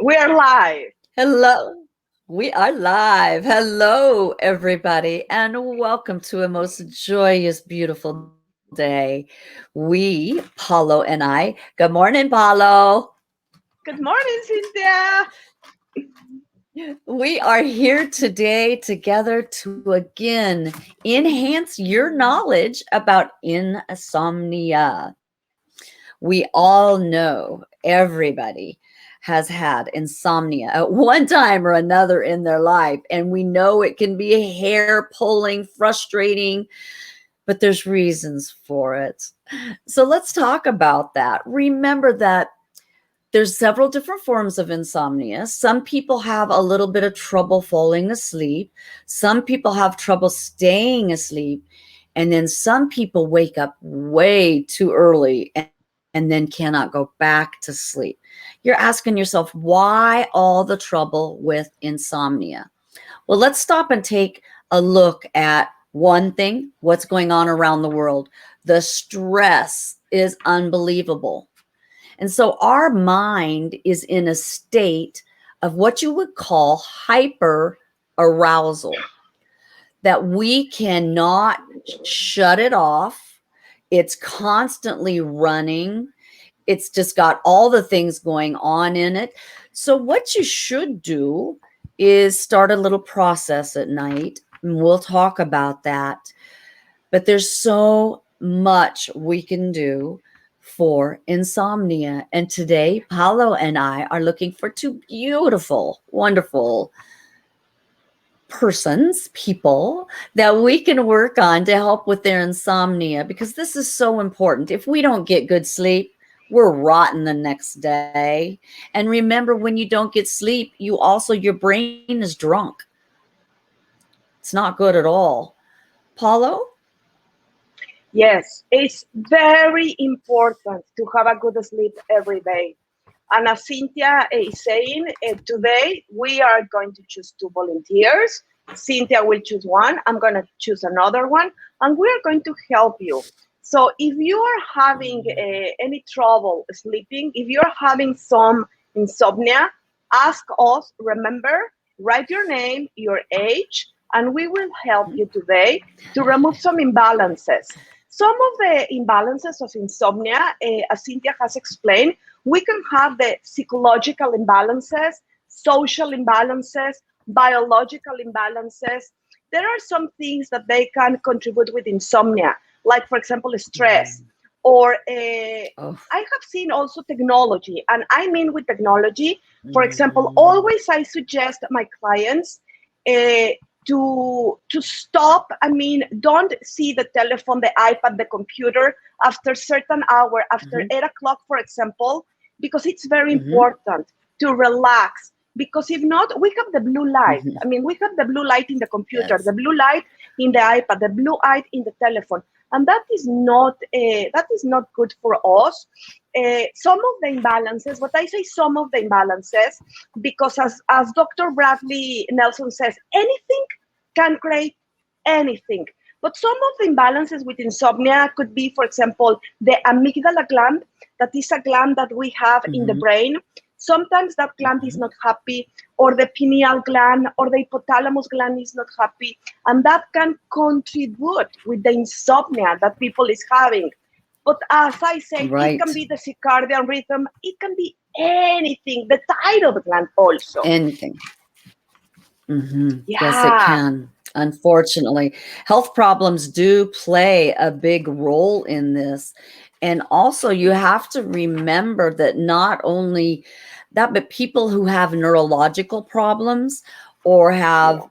We are live. Hello. We are live. Hello, everybody, and welcome to a most joyous, beautiful day. We, Paulo and I, good morning, Paulo. Good morning, Cynthia. We are here today together to again enhance your knowledge about insomnia. We all know everybody has had insomnia at one time or another in their life. And we know it can be hair pulling, frustrating, but there's reasons for it. So let's talk about that. Remember that there's several different forms of insomnia. Some people have a little bit of trouble falling asleep. Some people have trouble staying asleep. And then some people wake up way too early and then cannot go back to sleep. You're asking yourself, why all the trouble with insomnia? Well, let's stop and take a look at one thing, what's going on around the world. The stress is unbelievable. And so our mind is in a state of what you would call hyper arousal, that we cannot shut it off. It's constantly running. It's just got all the things going on in it. So what you should do is start a little process at night. And we'll talk about that. But there's so much we can do for insomnia. And today, Paulo and I are looking for two beautiful, wonderful people that we can work on to help with their insomnia, because this is so important. If we don't get good sleep, we're rotten the next day. And remember, when you don't get sleep, your brain is drunk. It's not good at all. Paulo? Yes, it's very important to have a good sleep every day. And as Cynthia is saying, today we are going to choose two volunteers. Cynthia will choose one. I'm going to choose another one. And we are going to help you. So if you are having any trouble sleeping, if you're having some insomnia, ask us. Remember, write your name, your age, and we will help you today to remove some imbalances. Some of the imbalances of insomnia, as Cynthia has explained, we can have the psychological imbalances, social imbalances, biological imbalances. There are some things that they can contribute with insomnia, like, for example, stress. Or I have seen also technology. And I mean with technology, for example, always I suggest my clients to stop. I mean, don't see the telephone, the iPad, the computer after certain hour, after 8 o'clock, for example, because it's very important to relax. Because if not, we have the blue light. I mean, we have the blue light in the computer, the blue light in the iPad, the blue light in the telephone. And that is not good for us. Some of the imbalances, what I say some of the imbalances, because as Dr. Bradley Nelson says, anything can create anything. But some of the imbalances with insomnia could be, for example, the amygdala gland, that is a gland that we have in the brain. Sometimes that gland is not happy, or the pineal gland or the hypothalamus gland is not happy, and that can contribute with the insomnia that people is having. But as I say, it can be the circadian rhythm, it can be anything, the thyroid gland also. Anything. Yes, it can. Unfortunately, health problems do play a big role in this. And also you have to remember that not only that, but people who have neurological problems or have,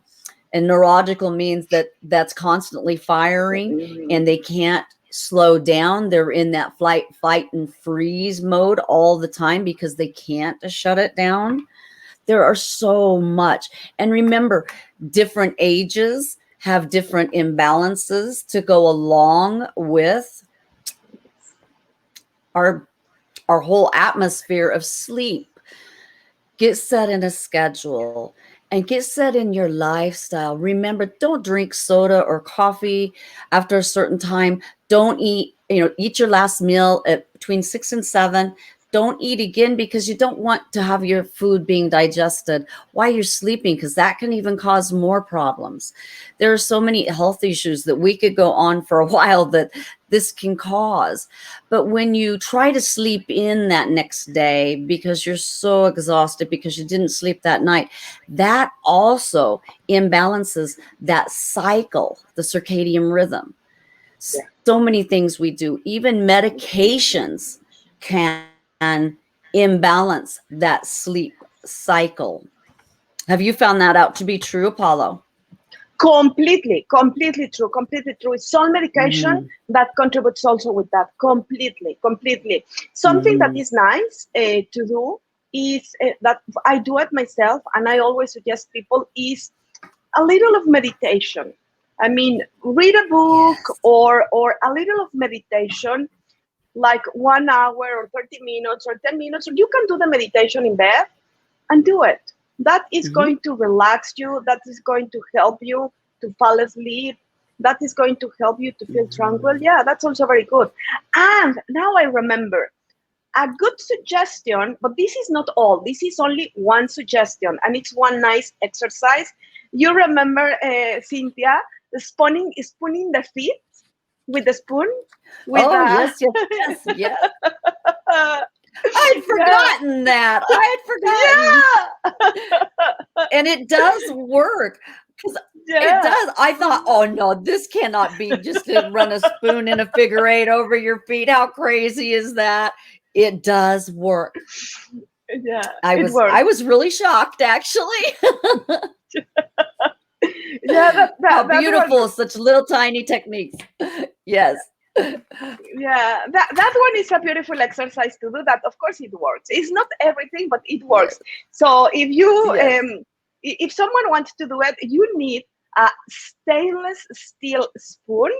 and neurological means that that's constantly firing and they can't slow down. They're in that fight and freeze mode all the time because they can't shut it down. There are so much. And remember, different ages have different imbalances to go along with our whole atmosphere of sleep. Get set in a schedule and get set in your lifestyle. Remember, don't drink soda or coffee after a certain time. Don't eat your last meal at between 6 and 7. don't eat again because you don't want to have your food being digested while you're sleeping, because that can even cause more problems. There are so many health issues that we could go on for a while that this can cause. But when you try to sleep in that next day because you're so exhausted because you didn't sleep that night, that also imbalances that cycle, the circadian rhythm. So many things we do, even medications can imbalance that sleep cycle. Have you found that out to be true, Apollo? Completely true, completely true. It's some medication that contributes also with that, completely. Something that is nice to do is that I do it myself, and I always suggest people, is a little of meditation. I mean, read a book or a little of meditation, like 1 hour or 30 minutes or 10 minutes, or you can do the meditation in bed and do it. That is going to relax you. That is going to help you to fall asleep. That is going to help you to feel tranquil. Yeah, that's also very good. And now I remember a good suggestion, but this is not all. This is only one suggestion, and it's one nice exercise. You remember, Cynthia, spooning the feet with the spoon? With yes. I'd forgotten that. And it does work. It does. I thought, oh no, this cannot be just to run a spoon in a figure eight over your feet. How crazy is that? It does work. Yeah, I was really shocked, actually. How beautiful, such little tiny techniques. Yes. Yeah, that one is a beautiful exercise to do. That, of course, it works. It's not everything, but it works. So if you if someone wants to do it, you need a stainless steel spoon.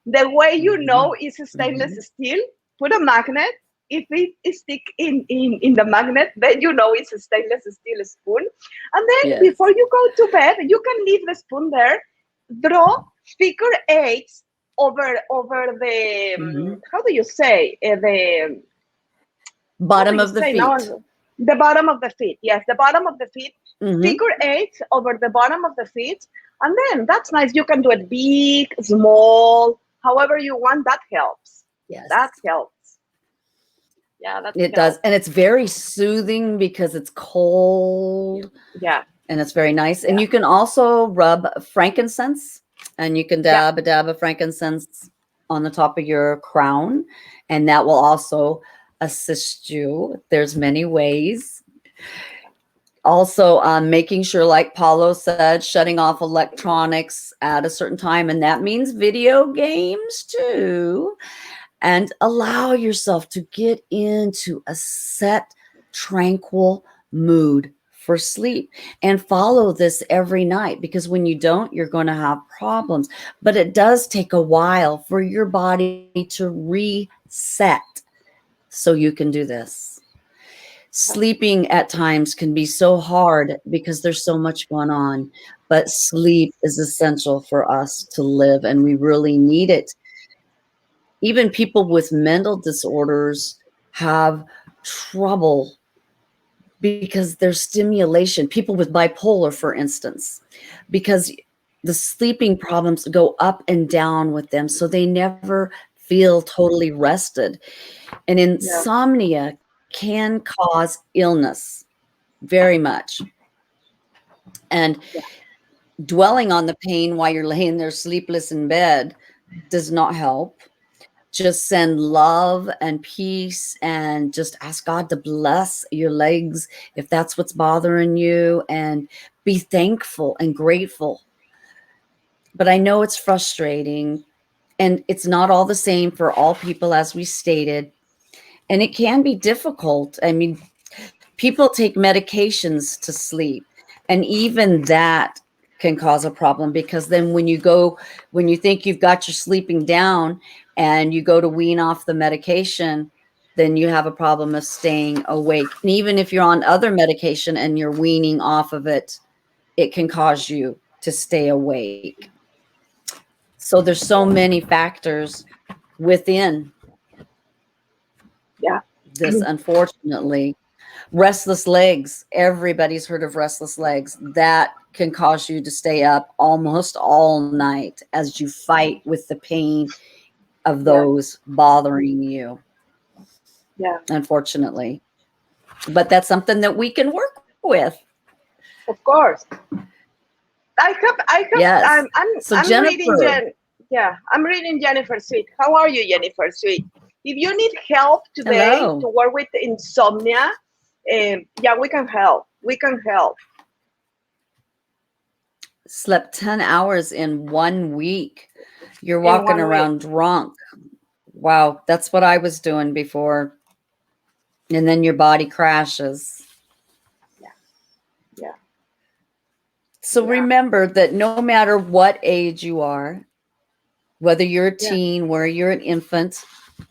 The way you know it's a stainless steel, put a magnet. If it is stick in the magnet, then you know it's a stainless steel spoon. And then before you go to bed, you can leave the spoon there, draw figure eights over the how do you say, the bottom of the feet. The bottom of the feet. Yes, the bottom of the feet. Figure eights over the bottom of the feet, and then that's nice. You can do it big, small, however you want. That helps. Yes, that helps. Yeah, it does, and it's very soothing because it's cold. Yeah, and it's very nice. And you can also rub frankincense, and you can dab a dab of frankincense on the top of your crown, and that will also assist you. There's many ways. Also, making sure, like Paulo said, shutting off electronics at a certain time, and that means video games too. And allow yourself to get into a set, tranquil mood for sleep, and follow this every night, because when you don't, you're going to have problems. But it does take a while for your body to reset so you can do this. Sleeping at times can be so hard because there's so much going on, but sleep is essential for us to live, and we really need it. Even people with mental disorders have trouble because there's stimulation. People with bipolar, for instance, because the sleeping problems go up and down with them, so they never feel totally rested. And insomnia can cause illness very much. And dwelling on the pain while you're laying there sleepless in bed does not help. Just send love and peace, and just ask God to bless your legs if that's what's bothering you, and be thankful and grateful. But I know it's frustrating, and it's not all the same for all people, as we stated, and it can be difficult. I mean, people take medications to sleep, and even that can cause a problem, because then when you think you've got your sleeping down and you go to wean off the medication, then you have a problem of staying awake. And even if you're on other medication and you're weaning off of it, it can cause you to stay awake. So there's so many factors within. Yeah. this, unfortunately. Restless legs. Everybody's heard of restless legs. That can cause you to stay up almost all night as you fight with the pain of those bothering you. Yeah. Unfortunately. But that's something that we can work with. Of course. Yes. I'm reading I'm reading Jennifer Sweet. How are you, Jennifer Sweet? If you need help today to work with insomnia, yeah, we can help. We can help. Slept 10 hours in 1 week. You're walking around drunk. Wow, that's what I was doing before. And then your body crashes. Yeah. Yeah. So remember that no matter what age you are, whether you're a teen, whether you're an infant,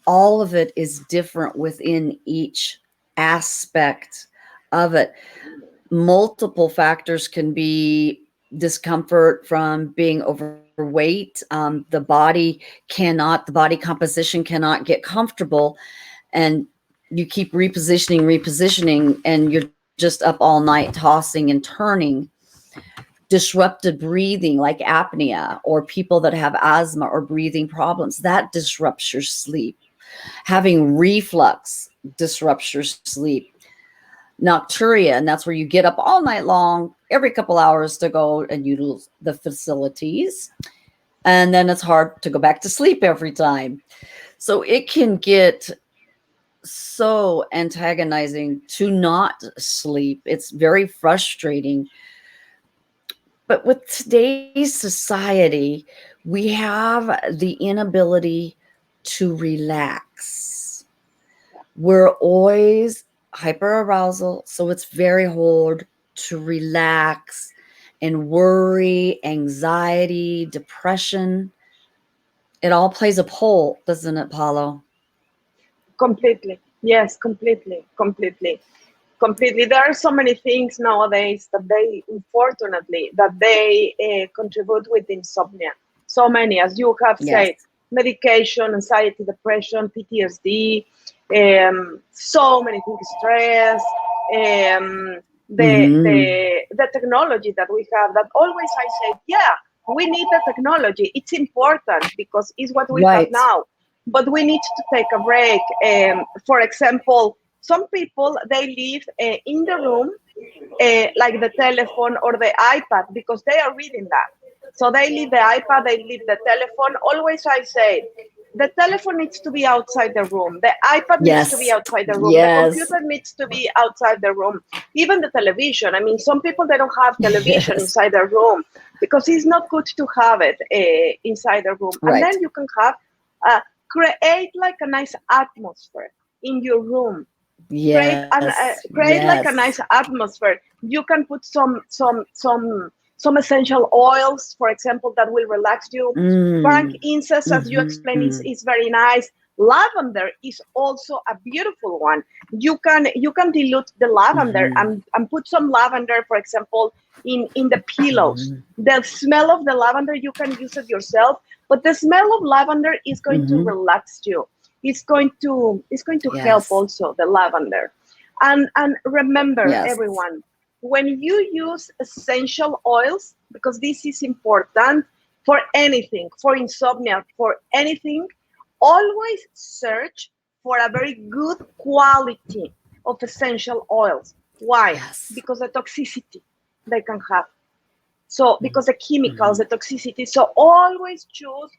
all of it is different within each aspect of it. Multiple factors can be discomfort from being overweight. The body composition cannot get comfortable, and you keep repositioning, and you're just up all night tossing and turning. Disrupted breathing, like apnea, or people that have asthma or breathing problems, that disrupts your sleep. Having reflux disrupts your sleep. Nocturia, and that's where you get up all night long, every couple hours to go and use the facilities. And then it's hard to go back to sleep every time. So it can get so antagonizing to not sleep. It's very frustrating. But with today's society, we have the inability to relax. We're always hyperarousal, so it's very hard to relax, and worry, anxiety, depression. It all plays a role, doesn't it, Paulo? Completely. Yes, completely. There are so many things nowadays that they, unfortunately, contribute with insomnia. So many, as you have said, medication, anxiety, depression, PTSD, so many things, stress, the technology that we have, that always I say, yeah, we need the technology. It's important because it's what we have now. But we need to take a break. For example, some people, they leave in the room, like the telephone or the iPad, because they are reading that. So they leave the iPad, they leave the telephone. Always I say, the telephone needs to be outside the room. The iPad needs to be outside the room. The computer needs to be outside the room. Even the television. I mean, some people, they don't have television inside their room because it's not good to have it inside the room. And then you can have, create like a nice atmosphere in your room. Create like a nice atmosphere. You can put some essential oils, for example, that will relax you. Frankincense, as you explained, is very nice. Lavender is also a beautiful one. You can dilute the lavender and put some lavender, for example, in the pillows. The smell of the lavender, you can use it yourself, but the smell of lavender is going to relax you. It's going to help also, the lavender. And remember, everyone, when you use essential oils, because this is important for anything, for insomnia, for anything, always search for a very good quality of essential oils. Why? Because the toxicity they can have. So because the chemicals, the toxicity. So always choose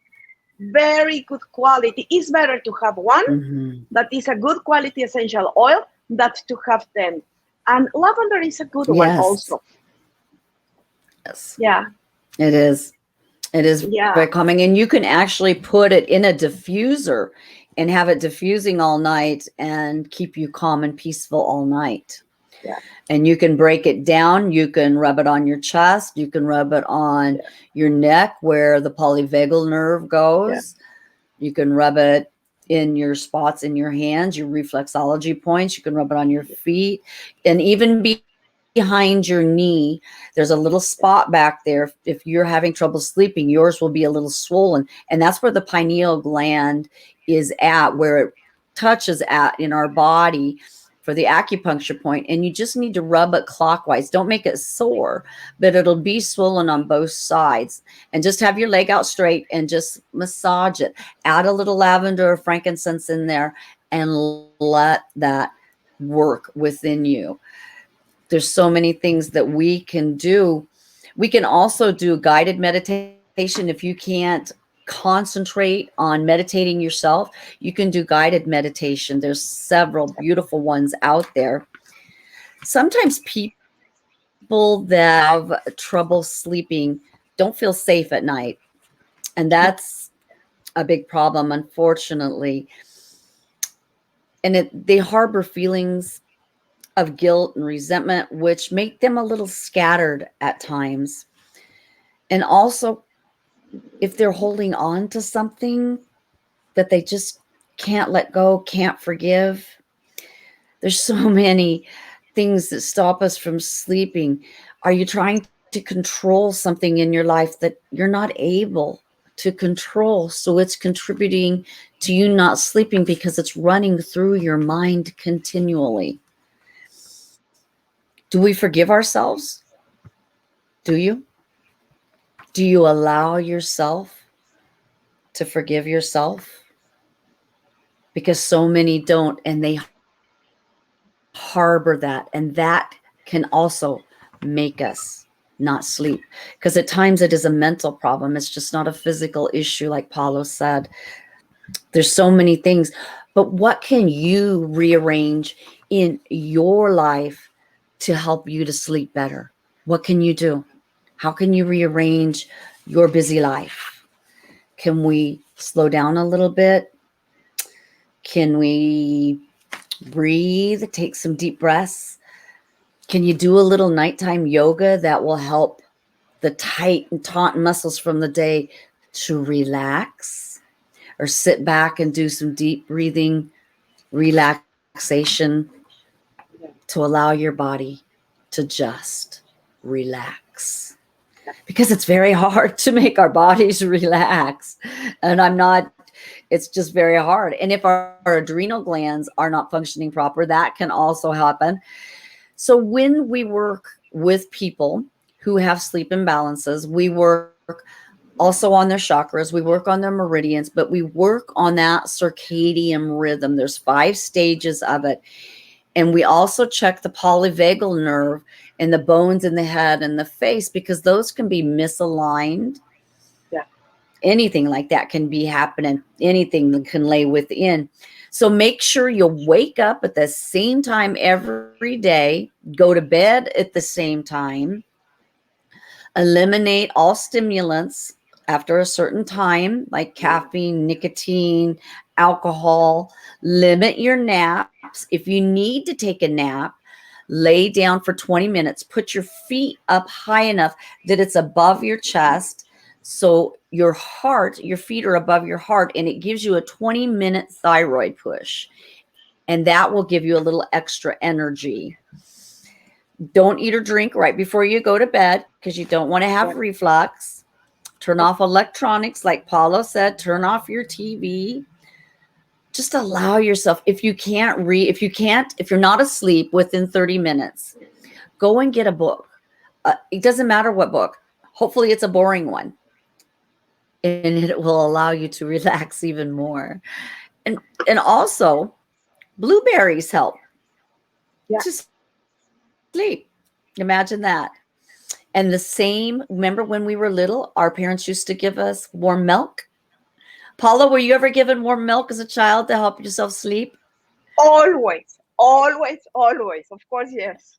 very good quality. It's better to have one that is a good quality essential oil than to have 10. And lavender is a good one also. Yeah. It is. It is very calming. And you can actually put it in a diffuser and have it diffusing all night and keep you calm and peaceful all night. Yeah. And you can break it down. You can rub it on your chest. You can rub it on your neck where the polyvagal nerve goes. You can rub it in your spots in your hands, your reflexology points. You can rub it on your feet, and even behind your knee. There's a little spot back there. If you're having trouble sleeping, yours will be a little swollen. And that's where the pineal gland is at, where it touches at in our body for the acupuncture point, and you just need to rub it clockwise. Don't make it sore, but it'll be swollen on both sides. And just have your leg out straight and just massage it. Add a little lavender or frankincense in there and let that work within you. There's so many things that we can do. We can also do guided meditation. If you can't concentrate on meditating yourself, you can do guided meditation. There's several beautiful ones out there. Sometimes people that have trouble sleeping don't feel safe at night, and that's a big problem, unfortunately. And they harbor feelings of guilt and resentment, which make them a little scattered at times. And also, if they're holding on to something that they just can't let go, can't forgive, there's so many things that stop us from sleeping. Are you trying to control something in your life that you're not able to control? So it's contributing to you not sleeping because it's running through your mind continually. Do we forgive ourselves? Do you? Do you allow yourself to forgive yourself? Because so many don't, and they harbor that, and that can also make us not sleep. Because at times it is a mental problem. It's just not a physical issue, like Paulo said. There's so many things. But what can you rearrange in your life to help you to sleep better? What can you do? How can you rearrange your busy life? Can we slow down a little bit? Can we breathe, take some deep breaths? Can you do a little nighttime yoga that will help the tight and taut muscles from the day to relax? Or sit back and do some deep breathing, relaxation to allow your body to just relax. Because it's very hard to make our bodies relax. And it's just very hard. And if our adrenal glands are not functioning proper, that can also happen. So when we work with people who have sleep imbalances, we work also on their chakras, we work on their meridians, but we work on that circadian rhythm. There's 5 stages of it. And we also check the polyvagal nerve and the bones in the head and the face, because those can be misaligned. Yeah. Anything like that can be happening. Anything that can lay within. So make sure you wake up at the same time every day. Go to bed at the same time. Eliminate all stimulants after a certain time, like caffeine, nicotine, alcohol. Limit your naps. If you need to take a nap, lay down for 20 minutes. Put your feet up high enough that it's above your chest. So your feet are above your heart, and it gives you a 20-minute thyroid push. And that will give you a little extra energy. Don't eat or drink right before you go to bed, because you don't want to have reflux. Turn off electronics, like Paulo said. Turn off your TV. Just allow yourself, if you're not asleep within 30 minutes, go and get a book. It doesn't matter what book. Hopefully it's a boring one. And it will allow you to relax even more. And also, blueberries help. Yeah. Just sleep. Imagine that. And the same, remember when we were little, our parents used to give us warm milk? Paula, were you ever given warm milk as a child to help yourself sleep? Always, always, always. Of course, yes.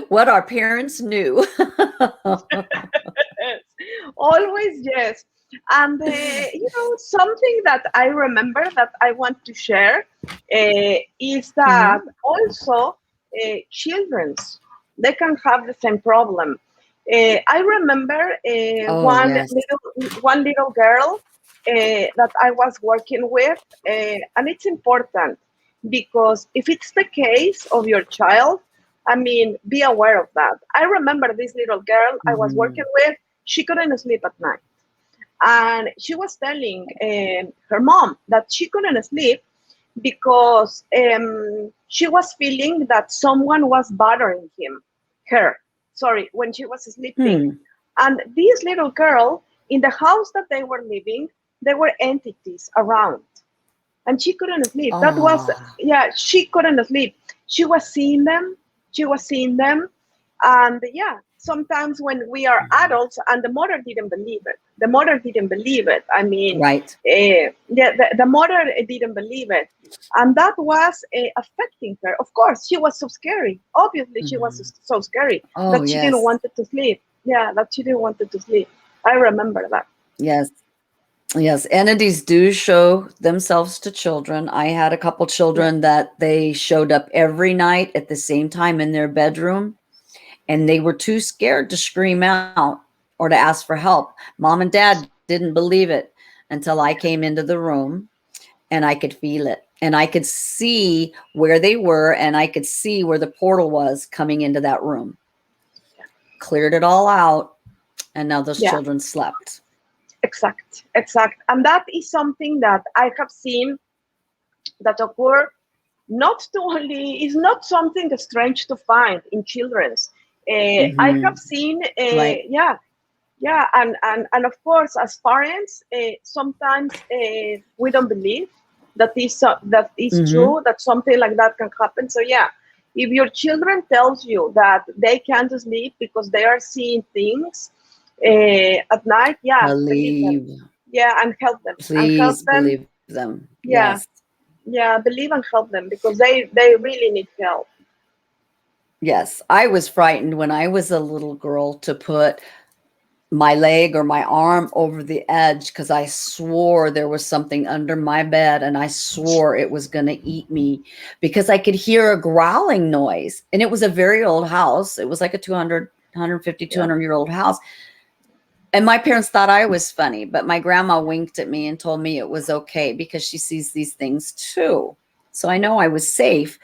What our parents knew. Always, yes. And, something that I remember that I want to share is that also children's, they can have the same problem. I remember one little girl that I was working with, and it's important because if it's the case of your child, I mean, be aware of that. I remember this little girl I was working with, she couldn't sleep at night. And she was telling her mom that she couldn't sleep because she was feeling that someone was bothering her, when she was sleeping. And this little girl, in the house that they were living, there were entities around. And she couldn't sleep. That was, she couldn't sleep. She was seeing them. And sometimes when we are adults, and the mother didn't believe it. I mean, right. The mother didn't believe it. And that was affecting her. Of course, she was so scary. Obviously, she was so scary that she didn't want to sleep. Yeah, that she didn't want to sleep. I remember that. Yes. Yes, entities do show themselves to children. I had a couple children that they showed up every night at the same time in their bedroom, and they were too scared to scream out or to ask for help. Mom and dad didn't believe it until I came into the room, and I could feel it. And I could see where they were, and I could see where the portal was coming into that room. Cleared it all out, and now those children slept. Exact. And that is something that I have seen that occur is not something strange to find in children's. I have seen, and of course, as parents, sometimes we don't believe that is true, that something like that can happen. So if your children tells you that they can't sleep because they are seeing things at night, believe them. And help them. Please believe them. Yes. Believe and help them, because they really need help. Yes, I was frightened when I was a little girl to put my leg or my arm over the edge, because I swore there was something under my bed, and I swore it was going to eat me, because I could hear a growling noise. And it was a very old house. It was like a 200-year-old house. And my parents thought I was funny, but my grandma winked at me and told me it was okay because she sees these things too. So I know I was safe,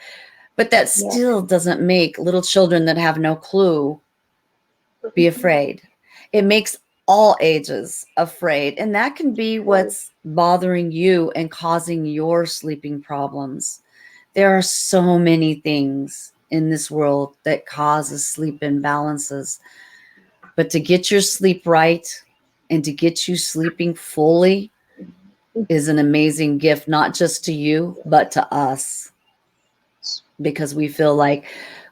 but that still doesn't make little children that have no clue be afraid. It makes all ages afraid. And that can be what's bothering you and causing your sleeping problems. There are so many things in this world that causes sleep imbalances. But to get your sleep right and to get you sleeping fully is an amazing gift, not just to you, but to us, because we feel like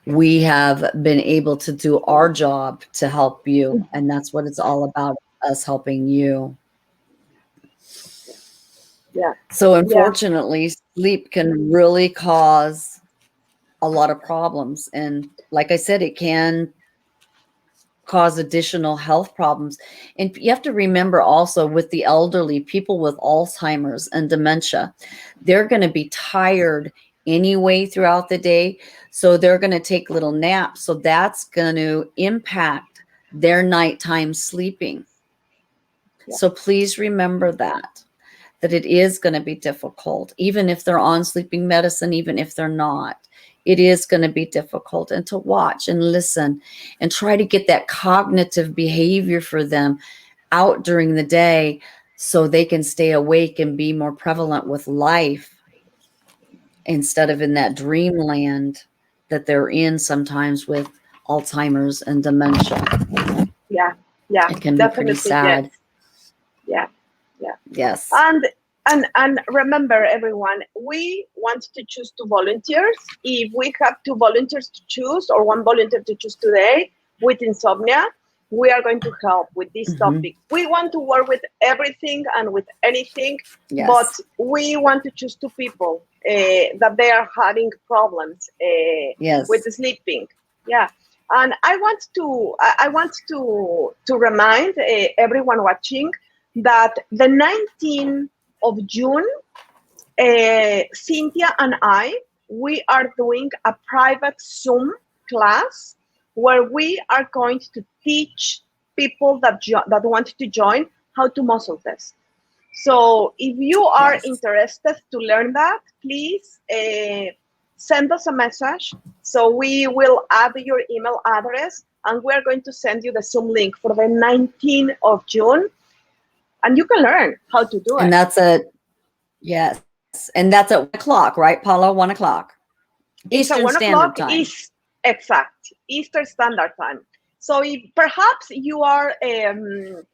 we have been able to do our job to help you. And that's what it's all about, us helping you. So unfortunately, sleep can really cause a lot of problems. And like I said, it can cause additional health problems. And you have to remember also, with the elderly, people with Alzheimer's and dementia, they're going to be tired anyway throughout the day. So they're going to take little naps. So that's going to impact their nighttime sleeping. So please remember that it is going to be difficult, even if they're on sleeping medicine, even if they're not. It is going to be difficult, and to watch and listen and try to get that cognitive behavior for them out during the day so they can stay awake and be more prevalent with life instead of in that dreamland that they're in sometimes with Alzheimer's and dementia. It can be pretty sad. Yes. And remember, everyone, we want to choose 2 volunteers. If we have 2 volunteers to choose, or 1 volunteer to choose today with insomnia, we are going to help with this topic. We want to work with everything and with anything, but we want to choose 2 people that they are having problems with sleeping. And I want to remind everyone watching that the 19th of June, Cynthia and we are doing a private Zoom class where we are going to teach people that want to join how to muscle test. So if you are interested to learn that, please send us a message. So we will add your email address, and we're going to send you the Zoom link for the 19th of June. and you can learn how to do And it. that's yes. And that's at 1 o'clock, right, Paula? 1 o'clock. It's at Eastern 1 Standard o'clock Time. is exact Eastern Standard Time. So if perhaps you are an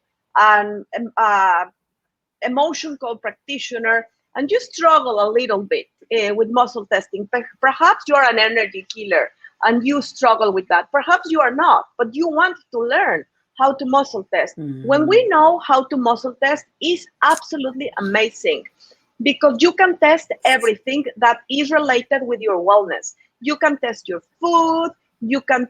emotion code practitioner and you struggle a little bit with muscle testing, perhaps you are an energy killer and you struggle with that. Perhaps you are not, but you want to learn how to muscle test. When we know how to muscle test, is absolutely amazing, because you can test everything that is related with your wellness. You can test your food. You can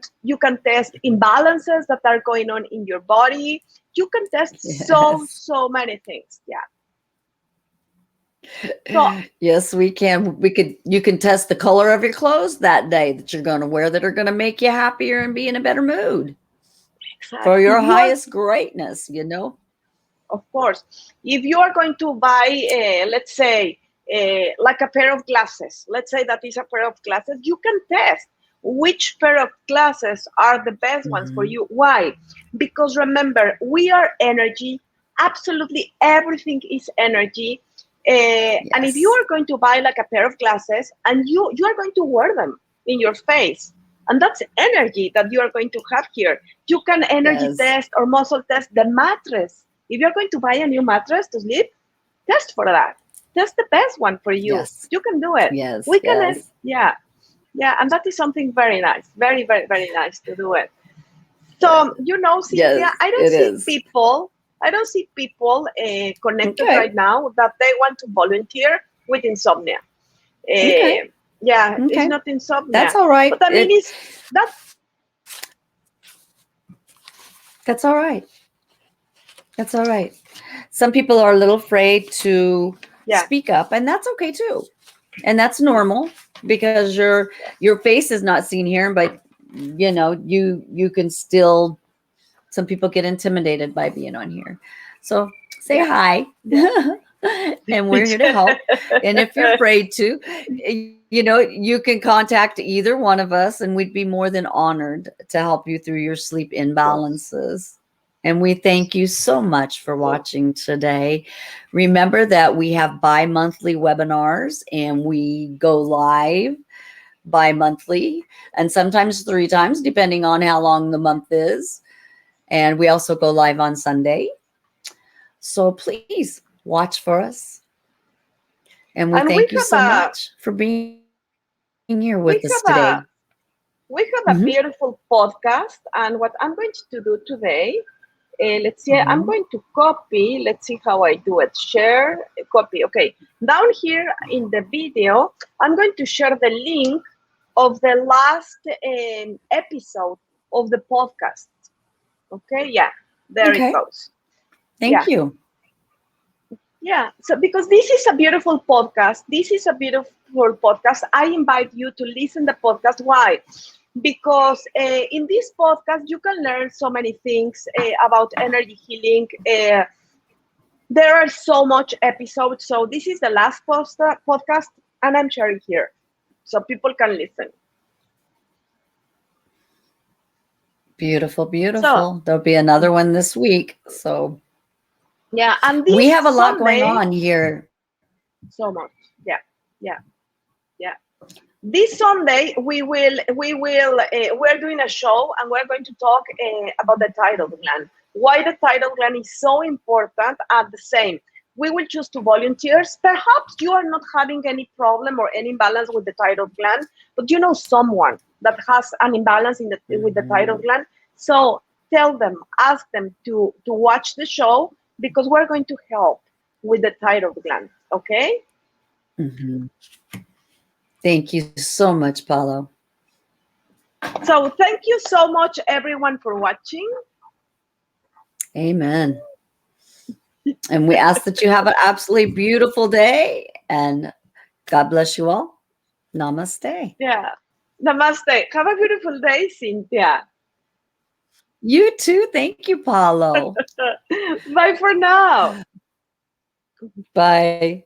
test imbalances that are going on in your body. You can test so many things. Yeah. So, yes, we can. You can test the color of your clothes that day that you're going to wear that are going to make you happier and be in a better mood for your highest greatness, you know? Of course. If you are going to buy, let's say, like a pair of glasses, let's say that is a pair of glasses, you can test which pair of glasses are the best ones for you. Why? Because remember, we are energy. Absolutely everything is energy. And if you are going to buy like a pair of glasses and you are going to wear them in your face, and that's energy that you are going to have here. You can energy test or muscle test the mattress. If you're going to buy a new mattress to sleep, test for that. Test the best one for you. You can do it. We can, yeah, and that is something very nice, very, very, very nice to do it. So, you know, Cynthia, I don't see people connected right now that they want to volunteer with insomnia. It's not insomnia. That's all right. But I mean, that's all right. That's all right. Some people are a little afraid to speak up, and that's okay too. And that's normal, because your face is not seen here, but you know, you can still, some people get intimidated by being on here. So say hi. And we're here to help. And if you're afraid to, you know, you can contact either one of us, and we'd be more than honored to help you through your sleep imbalances. And we thank you so much for watching today. Remember that we have bi-monthly webinars, and we go live bi-monthly and sometimes 3 times, depending on how long the month is. And we also go live on Sunday. So please watch for us. And we thank you so much for being here with us today. We have a beautiful podcast. And what I'm going to do today, let's see, I'm going to copy. Let's see how I do it. Share, copy. Okay. Down here in the video, I'm going to share the link of the last episode of the podcast. Okay. Yeah. There it goes. Thank you. Yeah. So because this is a beautiful podcast, I invite you to listen to the podcast. Why? Because in this podcast, you can learn so many things about energy healing. There are so much episodes. So this is the last podcast, and I'm sharing here so people can listen. Beautiful, beautiful. So, there'll be another one this week. So yeah, and we have a lot going on here. So much. Yeah. This Sunday we're doing a show, and we're going to talk about the thyroid gland. Why the thyroid gland is so important. At the same, we will choose 2 volunteers. Perhaps you are not having any problem or any imbalance with the thyroid gland, but you know someone that has an imbalance with the thyroid gland. So tell them, ask them to watch the show, because we're going to help with the thyroid gland. Okay. Thank you so much, Paulo. So thank you so much, everyone, for watching. Amen. And we ask that you have an absolutely beautiful day, and God bless you all. Namaste. Yeah. Namaste. Have a beautiful day, Cynthia. You too. Thank you, Paulo. Bye for now. Bye.